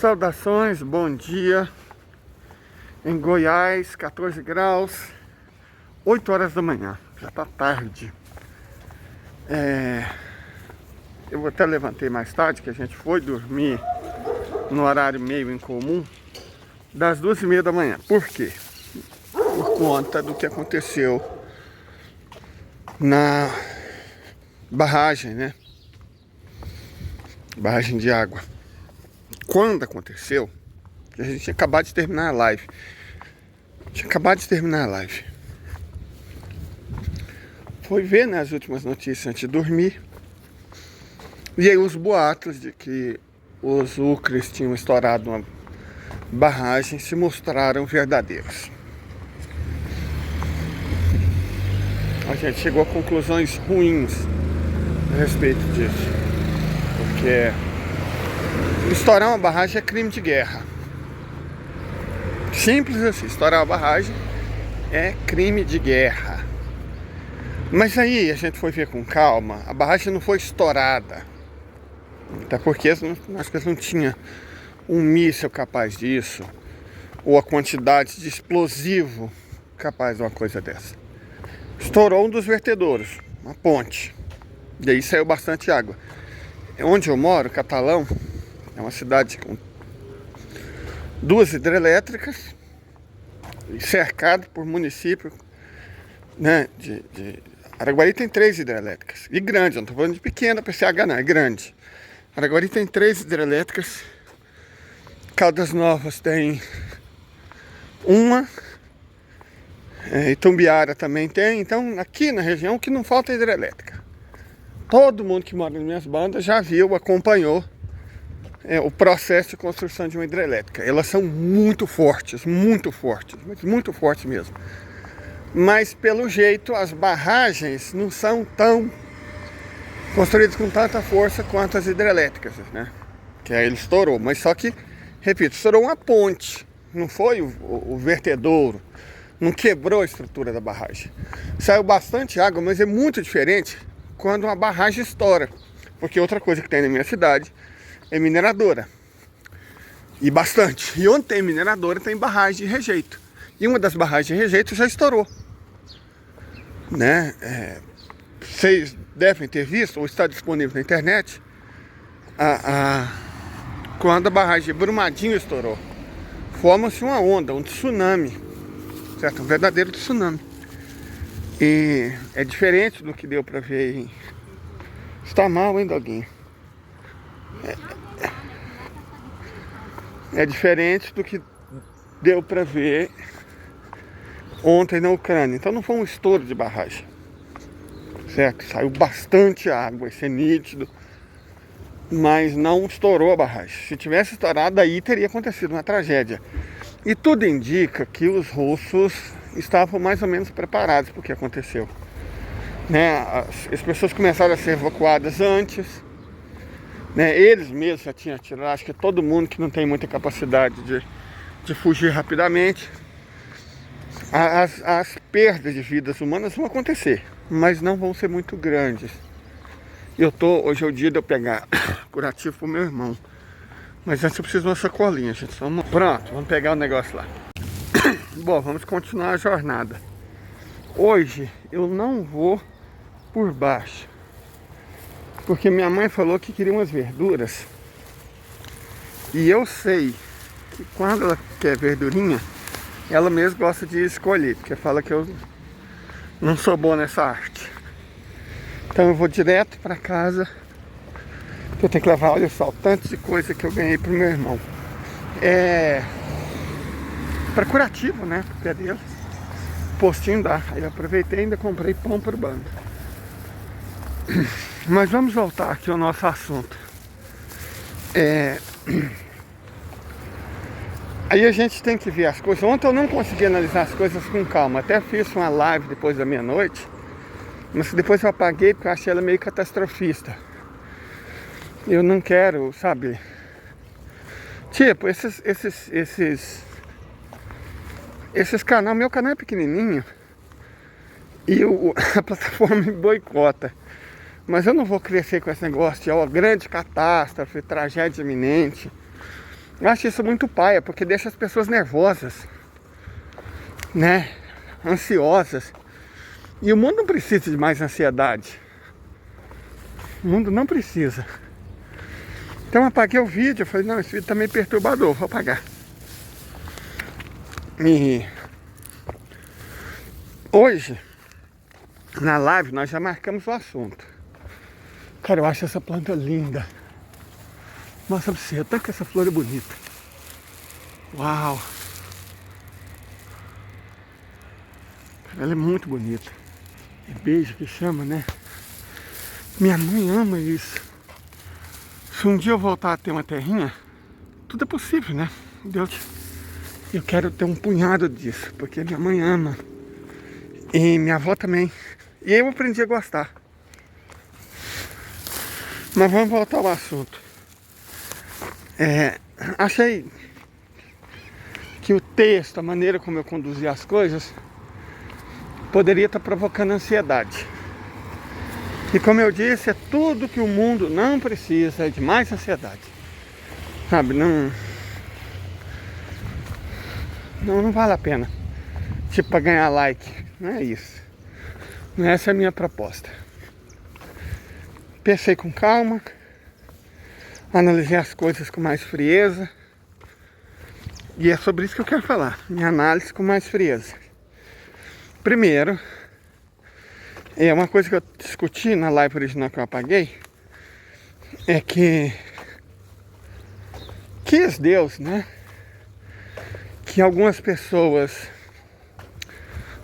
Saudações, bom dia. Em Goiás, 14 graus, 8 horas da manhã, já tá tarde. Eu até levantei mais tarde, que a gente foi dormir no horário meio incomum, das 2h30 da manhã. Por quê? Por conta do que aconteceu na barragem, né? Barragem de água. Quando aconteceu, a gente tinha acabado de terminar a live. Foi ver, né, as últimas notícias antes de dormir. E aí os boatos de que os Ucres tinham estourado uma barragem se mostraram verdadeiros. A gente chegou a conclusões ruins a respeito disso. Porque estourar uma barragem é crime de guerra. Simples assim, estourar uma barragem é crime de guerra. Mas aí a gente foi ver com calma, a barragem não foi estourada. Até porque acho que eles não tinham um míssil capaz disso, ou a quantidade de explosivo capaz de uma coisa dessa. Estourou um dos vertedouros, uma ponte. E aí saiu bastante água. Onde eu moro, Catalão, é uma cidade com 2 hidrelétricas, cercado por município, né? Araguari tem 3 hidrelétricas, e grande, eu não estou falando de pequena, PCH não, é grande. Araguari tem 3 hidrelétricas, Caldas Novas tem uma, Itumbiara também tem. Então aqui na região que não falta hidrelétrica. Todo mundo que mora nas minhas bandas já viu, acompanhou o processo de construção de uma hidrelétrica. Elas são muito fortes, mas muito fortes mesmo. Mas pelo jeito as barragens não são tão construídas com tanta força quanto as hidrelétricas, né? Que aí ele estourou, mas só que, repito, estourou uma ponte, não foi o vertedouro, não quebrou a estrutura da barragem. Saiu bastante água, mas é muito diferente quando uma barragem estoura, porque outra coisa que tem na minha cidade é mineradora, e bastante. E onde tem mineradora tem barragem de rejeito, e uma das barragens de rejeito já estourou, né? Vocês devem ter visto, ou está disponível na internet, quando a barragem de Brumadinho estourou, forma-se uma onda, um tsunami, certo? Um verdadeiro tsunami. E é diferente do que deu para ver em... Está mal, hein, doguinho? É diferente do que deu para ver ontem na Ucrânia. Então não foi um estouro de barragem, certo? Saiu bastante água, isso é nítido, mas não estourou a barragem. Se tivesse estourado, aí teria acontecido uma tragédia. E tudo indica que os russos estavam mais ou menos preparados para o que aconteceu, né? As pessoas começaram a ser evacuadas antes, né? Eles mesmos já tinham tirado, acho que todo mundo que não tem muita capacidade de fugir rapidamente. As perdas de vidas humanas vão acontecer, mas não vão ser muito grandes. Hoje é o dia de eu pegar curativo pro meu irmão, mas antes eu preciso de uma sacolinha, gente. Pronto, vamos pegar o negócio lá. Bom, vamos continuar a jornada. Hoje eu não vou por baixo, porque minha mãe falou que queria umas verduras, e eu sei que quando ela quer verdurinha, ela mesma gosta de escolher, porque fala que eu não sou bom nessa arte. Então eu vou direto para casa, que eu tenho que levar, olha só, tanto de coisa que eu ganhei pro meu irmão. Para curativo, né? Porque é dele. Postinho dá. Aí eu aproveitei e ainda comprei pão pro bando. Mas vamos voltar aqui ao nosso assunto. Aí a gente tem que ver as coisas. Ontem eu não consegui analisar as coisas com calma. Até fiz uma live depois da meia-noite, mas depois eu apaguei porque eu achei ela meio catastrofista. Eu não quero, sabe? Tipo, esses canais, meu canal é pequenininho e a plataforma me boicota. Mas eu não vou crescer com esse negócio de grande catástrofe, tragédia iminente. Eu acho isso muito paia, porque deixa as pessoas nervosas, né? Ansiosas. E o mundo não precisa de mais ansiedade. O mundo não precisa. Então eu apaguei o vídeo. Eu falei, não, esse vídeo tá meio perturbador, vou apagar. E hoje, na live, nós já marcamos o assunto. Cara, eu acho essa planta linda. Mostra pra você, tanto que essa flor é bonita. Uau! Ela é muito bonita. É beijo que chama, né? Minha mãe ama isso. Se um dia eu voltar a ter uma terrinha, tudo é possível, né? Deus, eu quero ter um punhado disso, porque minha mãe ama. E minha avó também. E eu aprendi a gostar. Mas vamos voltar ao assunto. Achei que o texto, a maneira como eu conduzi as coisas, poderia estar provocando ansiedade. E como eu disse, é tudo que o mundo não precisa, é de mais ansiedade. Sabe, não vale a pena. Tipo, para ganhar like. Não é isso. Não é essa a minha proposta. Pensei com calma. Analisei as coisas com mais frieza. E é sobre isso que eu quero falar. Minha análise com mais frieza. Primeiro, é uma coisa que eu discuti na live original que eu apaguei. É que quis Deus, né? Que algumas pessoas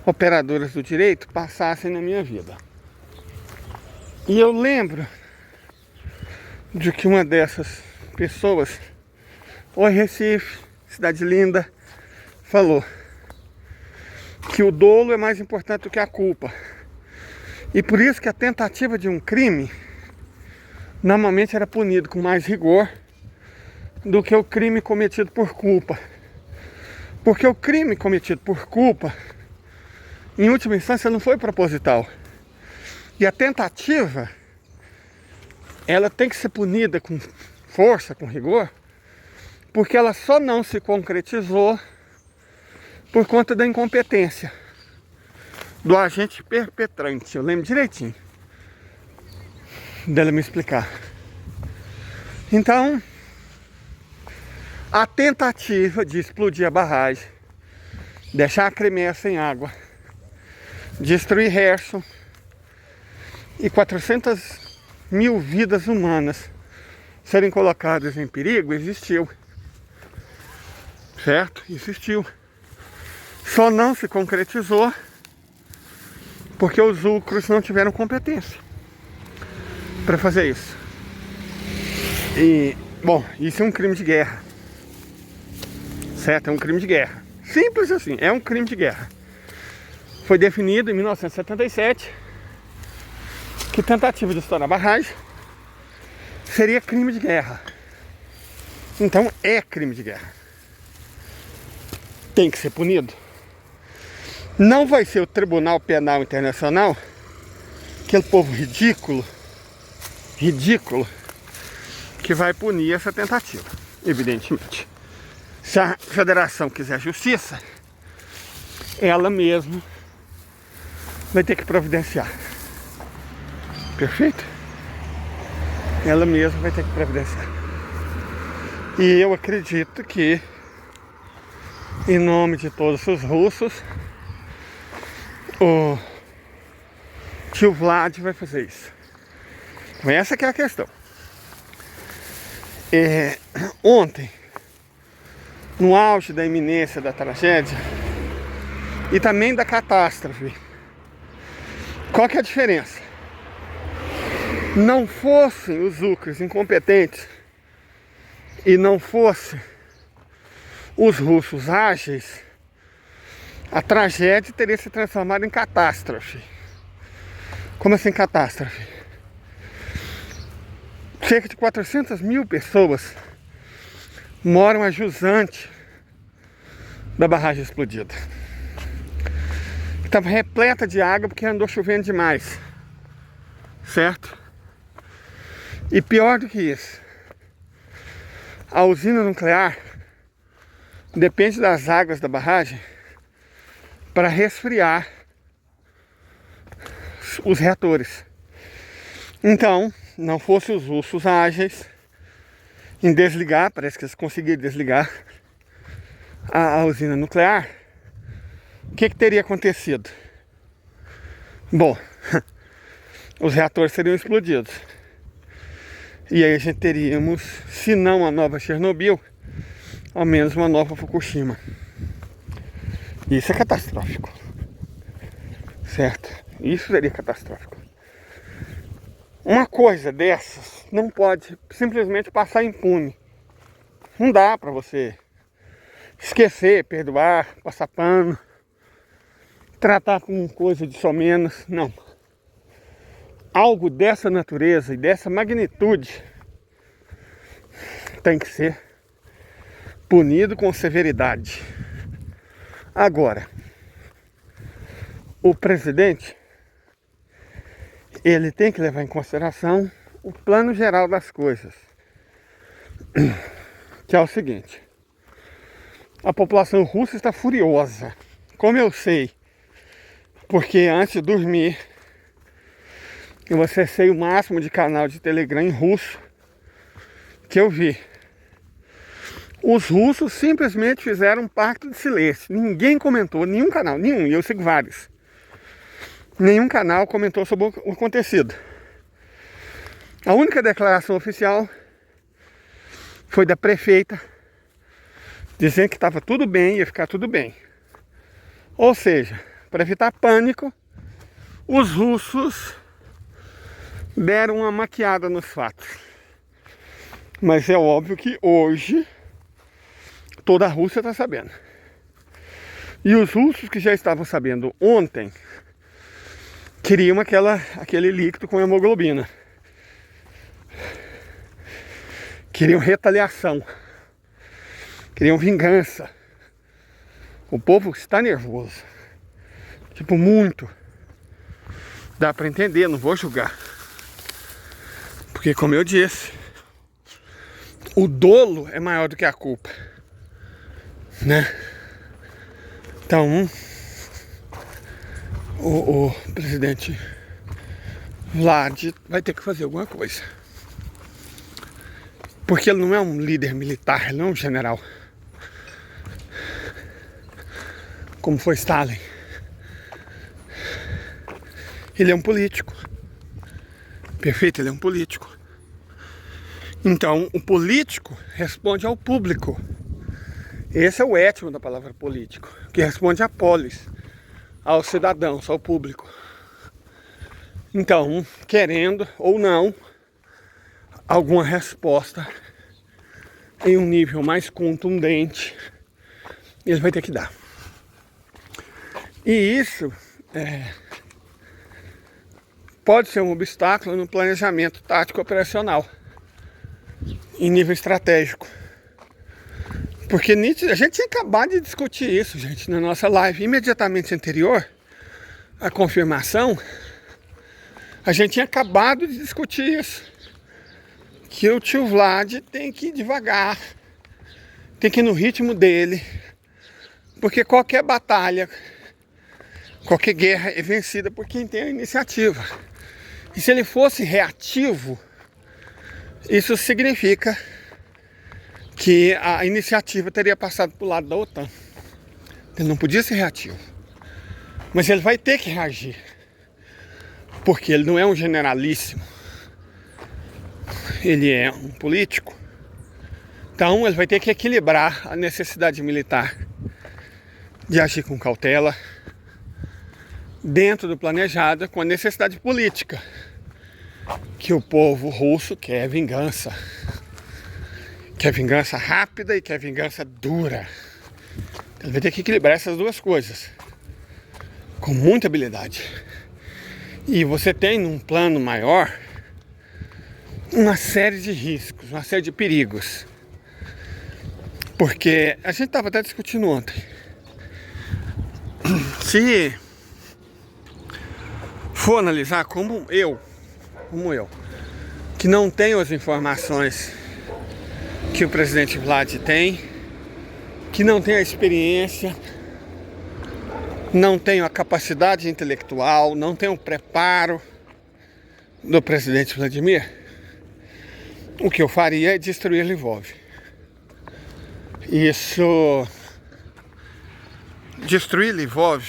operadoras do direito passassem na minha vida. E eu lembro de que uma dessas pessoas, oi Recife, cidade linda, falou que o dolo é mais importante do que a culpa. E por isso que a tentativa de um crime normalmente era punido com mais rigor do que o crime cometido por culpa. Porque o crime cometido por culpa, em última instância, não foi proposital. E a tentativa, ela tem que ser punida com força, com rigor, porque ela só não se concretizou por conta da incompetência do agente perpetrante. Eu lembro direitinho dela me explicar. Então, a tentativa de explodir a barragem, deixar a Crimeia sem água, destruir Kherson e 400 mil vidas humanas serem colocadas em perigo, existiu. Certo? Existiu. Só não se concretizou porque os lucros não tiveram competência para fazer isso. E, bom, isso é um crime de guerra. Certo? É um crime de guerra. Simples assim, é um crime de guerra. Foi definido em 1977 que tentativa de estourar a barragem seria crime de guerra. Então é crime de guerra. Tem que ser punido. Não vai ser o Tribunal Penal Internacional, aquele povo ridículo, que vai punir essa tentativa, evidentemente. Se a federação quiser justiça, ela mesma vai ter que providenciar. Perfeito? Ela mesma vai ter que providenciar. E eu acredito que, em nome de todos os russos, o tio Vlad vai fazer isso. Então essa que é a questão. Ontem, no auge da iminência da tragédia e também da catástrofe, qual que é a diferença? Não fossem os ucranianos incompetentes e não fossem os russos ágeis, a tragédia teria se transformado em catástrofe. Como assim catástrofe? Cerca de 400 mil pessoas moram a jusante da barragem explodida. Estava repleta de água porque andou chovendo demais. Certo? E pior do que isso, A usina nuclear depende das águas da barragem para resfriar os reatores. Então, não fossem os russos ágeis em desligar, parece que eles conseguiram desligar a usina nuclear, o que teria acontecido? Bom, os reatores seriam explodidos. E aí a gente teríamos, se não a nova Chernobyl, ao menos uma nova Fukushima. Isso é catastrófico. Certo? Isso seria catastrófico. Uma coisa dessas não pode simplesmente passar impune. Não dá pra você esquecer, perdoar, passar pano, tratar com coisa de só menos. Não. Algo dessa natureza e dessa magnitude tem que ser punido com severidade. Agora, o presidente, ele tem que levar em consideração o plano geral das coisas, que é o seguinte: a população russa está furiosa. Como eu sei? Porque antes de dormir eu acessei o máximo de canal de Telegram em russo que eu vi. Os russos simplesmente fizeram um pacto de silêncio. Ninguém comentou, nenhum canal, nenhum, e eu sigo vários. Nenhum canal comentou sobre o acontecido. A única declaração oficial foi da prefeita, dizendo que estava tudo bem, ia ficar tudo bem. Ou seja, para evitar pânico, os russos deram uma maquiada nos fatos. Mas é óbvio que hoje toda a Rússia está sabendo. E os russos que já estavam sabendo ontem queriam aquele líquido com hemoglobina. Queriam retaliação. Queriam vingança. O povo está nervoso. Tipo, muito. Dá para entender, não vou julgar. Porque, como eu disse, o dolo é maior do que a culpa, né? Então, o presidente Vlad vai ter que fazer alguma coisa. Porque ele não é um líder militar, ele não é um general, como foi Stalin. Ele é um político. Perfeito, ele é um político. Então, o político responde ao público. Esse é o étimo da palavra político, que responde à polis, aos cidadãos, ao público. Então, querendo ou não, alguma resposta em um nível mais contundente, ele vai ter que dar. E isso pode ser um obstáculo no planejamento tático operacional em nível estratégico. Porque a gente tinha acabado de discutir isso, gente, na nossa live imediatamente anterior à confirmação. A gente tinha acabado de discutir isso, que o tio Vlad tem que ir devagar, tem que ir no ritmo dele, porque qualquer batalha, qualquer guerra é vencida por quem tem a iniciativa. E se ele fosse reativo, isso significa que a iniciativa teria passado para o lado da OTAN. Ele não podia ser reativo. Mas ele vai ter que reagir, porque ele não é um generalíssimo. Ele é um político. Então ele vai ter que equilibrar a necessidade militar de agir com cautela dentro do planejado com a necessidade política, que o povo russo quer vingança. Quer vingança rápida e quer vingança dura. Ele vai ter que equilibrar essas duas coisas com muita habilidade. E você tem num plano maior uma série de riscos, uma série de perigos. Porque a gente estava até discutindo ontem. Se for analisar como eu, que não tenho as informações que o presidente Vlad tem, que não tem a experiência, não tem a capacidade intelectual, não tem o preparo do presidente Vladimir, o que eu faria é destruir Lvov. Isso, destruir Lvov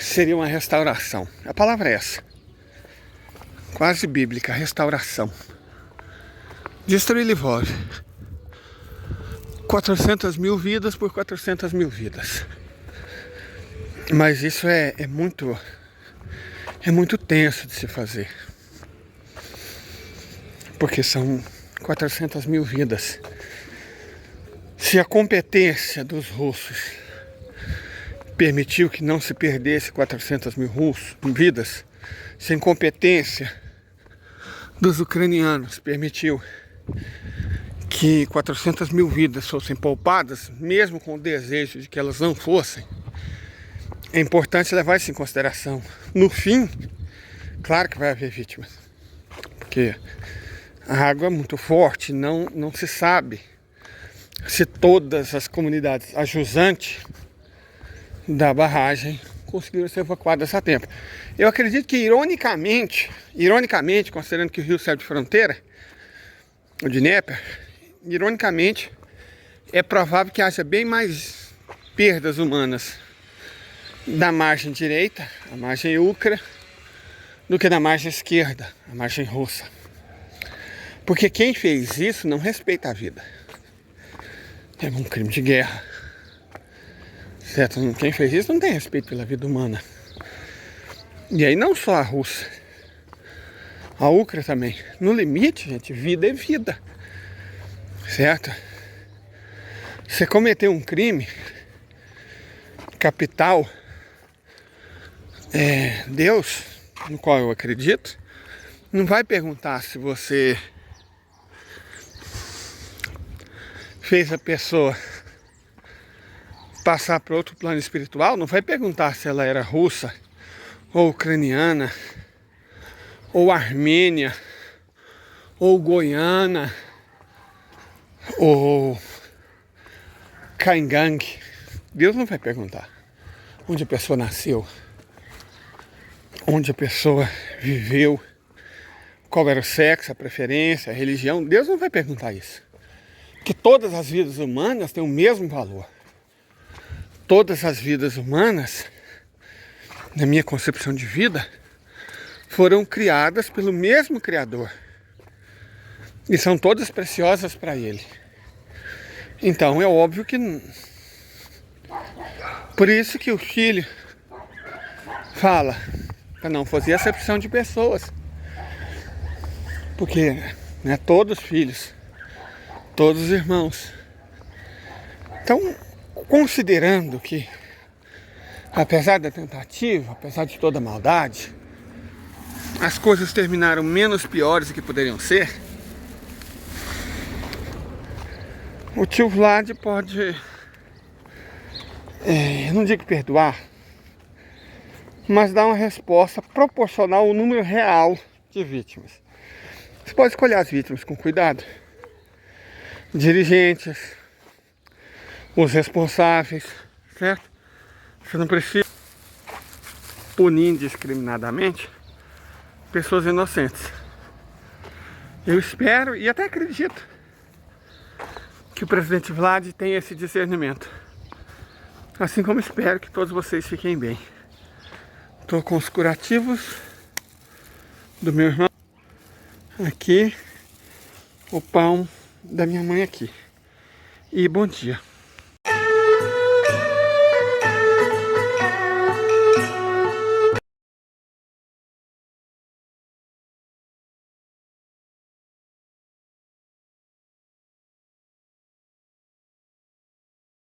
seria uma restauração. A palavra é essa, quase bíblica, restauração. Destruir Lvov. 400 mil vidas por 400 mil vidas. Mas isso é muito tenso de se fazer. Porque são 400 mil vidas. Se a competência dos russos permitiu que não se perdesse 400 mil vidas, se a incompetência dos ucranianos permitiu que 400 mil vidas fossem poupadas, mesmo com o desejo de que elas não fossem, é importante levar isso em consideração. No fim, claro que vai haver vítimas, porque a água é muito forte, não se sabe se todas as comunidades a jusante da barragem conseguiram ser evacuadas a tempo. Eu acredito que, ironicamente, considerando que o rio serve de fronteira, o Dnieper, ironicamente, é provável que haja bem mais perdas humanas da margem direita, a margem ucra, do que da margem esquerda, a margem russa. Porque quem fez isso não respeita a vida. É um crime de guerra. Certo? Quem fez isso não tem respeito pela vida humana. E aí não só a Rússia, a Ucrânia também. No limite, gente, vida é vida. Certo? Você cometeu um crime capital, Deus, no qual eu acredito, não vai perguntar se você fez a pessoa passar para outro plano espiritual, não vai perguntar se ela era russa, ou ucraniana, ou armênia, ou goiana, ou Caingang. Deus não vai perguntar onde a pessoa nasceu, onde a pessoa viveu, qual era o sexo, a preferência, a religião. Deus não vai perguntar isso. Porque todas as vidas humanas têm o mesmo valor. Todas as vidas humanas, na minha concepção de vida, foram criadas pelo mesmo Criador. E são todas preciosas para Ele. Então é óbvio que... Por isso que o filho fala para não fazer acepção de pessoas. Porque todos filhos, todos irmãos. Então, considerando que, apesar da tentativa, apesar de toda a maldade, as coisas terminaram menos piores do que poderiam ser, o tio Vlad pode, não digo perdoar, mas dar uma resposta proporcional ao número real de vítimas. Você pode escolher as vítimas com cuidado. Dirigentes, os responsáveis, certo? Você não precisa punir indiscriminadamente pessoas inocentes. Eu espero e até acredito que o presidente Vlad tenha esse discernimento. Assim como espero que todos vocês fiquem bem. Estou com os curativos do meu irmão aqui, o pão da minha mãe aqui. E bom dia.